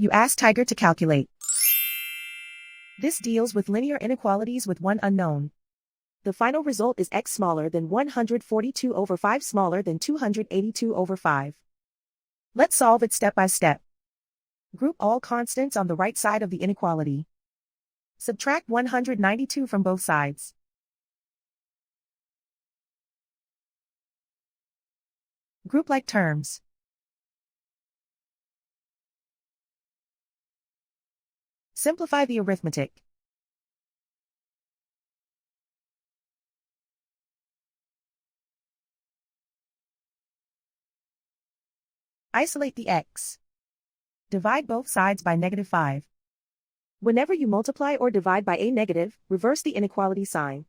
You ask Tiger to calculate. This deals with linear inequalities with one unknown. The final result is x smaller than 142 over 5 smaller than 282 over 5. Let's solve it step by step. Group all constants on the right side of the inequality. Subtract 192 from both sides. Group like terms. Simplify the arithmetic. Isolate the x. Divide both sides by -5. Whenever you multiply or divide by a negative, reverse the inequality sign.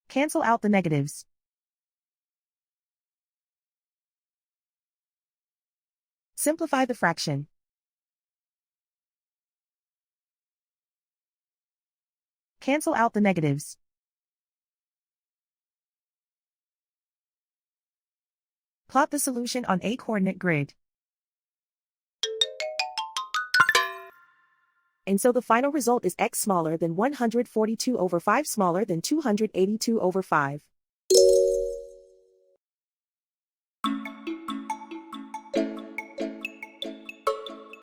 Cancel out the negatives. Simplify the fraction. Cancel out the negatives. Plot the solution on a coordinate grid. And so the final result is x smaller than 142 over 5 smaller than 282 over 5.